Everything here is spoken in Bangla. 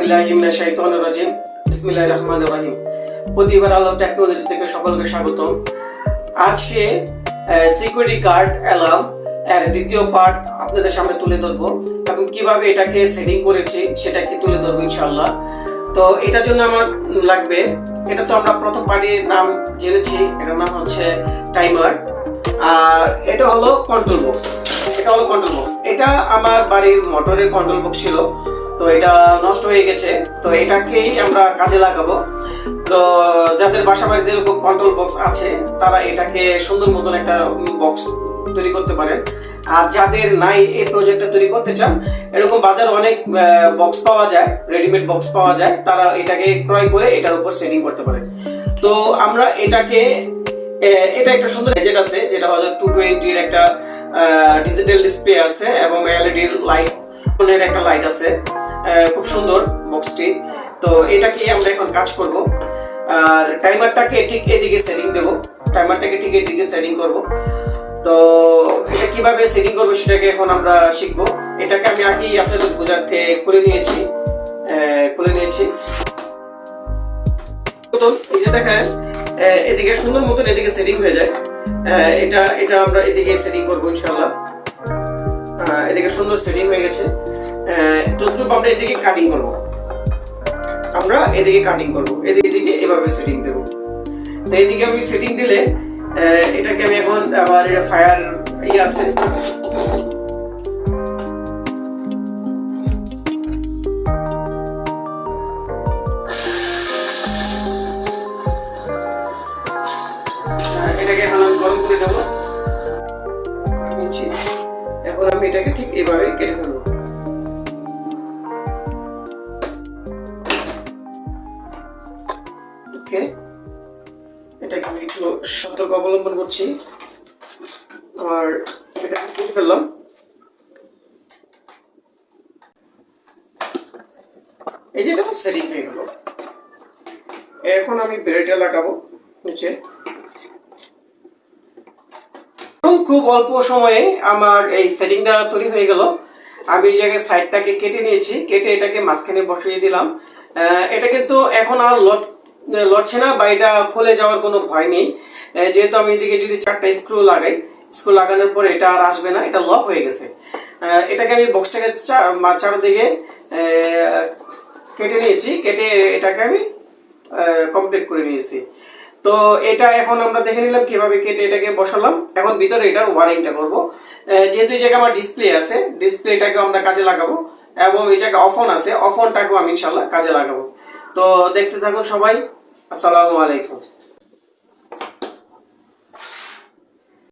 বিল্লাহি মিনাশ শাইতানির রাজিম। বিসমিল্লাহির রহমানির রহিম। প্রতিবার আলো টেকনোলজি থেকে সকলকে স্বাগতম। আজকে সিকিউরিটি গার্ড অ্যালার্ম এর দ্বিতীয় পার্ট আপনাদের সামনে তুলে ধরবো এবং কিভাবে এটাকে সেটিং করেছি সেটা কি তুলে ধরবো ইনশাআল্লাহ। তো এটার জন্য আমার লাগবে, এটা তো আমরা প্রথম পার্টির নাম জেনেছি, এটার নাম হচ্ছে টাইমার। আর এটা হলো কন্ট্রোল বক্স। এটা আমার বাড়ির মোটরের কন্ট্রোল বক্স ছিল, তো এটা নষ্ট হয়ে গেছে, তো এটাকেই আমরা কাজে লাগাবো। তো যাদের বাসা বাড়িতে এরকম কন্ট্রোল বক্স আছে তারা এটাকে সুন্দর মতন একটা বক্স তৈরি করতে পারেন। আর যাদের নাই এই প্রজেক্টটা তৈরি করতে চান, এরকম বাজারে অনেক বক্স পাওয়া যায়, রেডিমেড বক্স পাওয়া যায়, তারা এটাকে ক্রয় করে এটার উপর সেটিং করতে পারে। তো আমরা এটাকে এটা একটা সুন্দর গ্যাজেট আছে, যেটা হলো 220 এর একটা ডিজিটাল ডিসপ্লে আছে এবং এলইডি লাইট এর একটা লাইট আছে, খুব সুন্দর বক্সটি। তো এটাকে আমরা এখন কাজ করব। আর টাইমারটাকে ঠিক এদিকে সেটিং দেব, করব। তো এটা কিভাবে সেটিং করব সেটাকে এখন আমরা শিখব। এটাকে আমি আগেই আপনাদের বোঝাতে খুলে নিয়েছি। তো এই যে দেখেন এদিকে সুন্দর মতন এদিকে সেটিং হয়ে যায়। এটা আমরা এদিকে সেটিং করব ইনশাআল্লাহ। এদিকে সুন্দর সেটিং হয়ে গেছে। যতটুকু আমরা এদিকে কাটিং করব, এদিকে এভাবে সেটিং দেব। তো এদিকে আমি সেটিং দিলে এটাকে আমি এখন আবার এটা ফায়ার আছে, এটাকে এখন আমি গরম করে নেব। এখন আমি এটাকে ঠিক এভাবে কেটে ফেলবো। ওকে, এটাকে আমি একটু সতর্ক অবলম্বন করছি। আর এটাকে কেটে ফেললাম। এই যে দেখো সেটিং হয়ে গেল। এখন আমি ব্লেডটা লাগাবো নিচে। খুব অল্প সময়ে আমার এই সেটিংটা তৈরি হয়ে গেল। আমি এই জায়গায় সাইডটাকে কেটে নিয়েছি, কেটে এটাকে মাঝখানে বসিয়ে দিলাম। এটা কিন্তু এখন আর লড়ছে না বা এটা খুলে যাওয়ার কোনো ভয় নেই, যেহেতু আমি এদিকে যদি 4টা স্ক্রু লাগানোর পরে এটা আর আসবে না, এটা লক হয়ে গেছে। এটাকে আমি বক্সটাকে চারদিকে কেটে নিয়েছি, কেটে এটাকে আমি কমপ্লিট করে নিয়েছি। তো এটা এখন আমরা দেখে নিলাম কিভাবে কেটে এটাকে বসালাম। এখন ভিতরে এটার ওয়ারিংটা করব। যেহেতু এই জায়গায় আমার ডিসপ্লে আছে, ডিসপ্লেটাকে আমরা কাজে লাগাবো এবং এই জায়গায় অফন আছে, অফনটাকেও আমি ইনশাআল্লাহ কাজে লাগাবো। তো দেখতে থাকুন সবাই। আসসালামু আলাইকুম।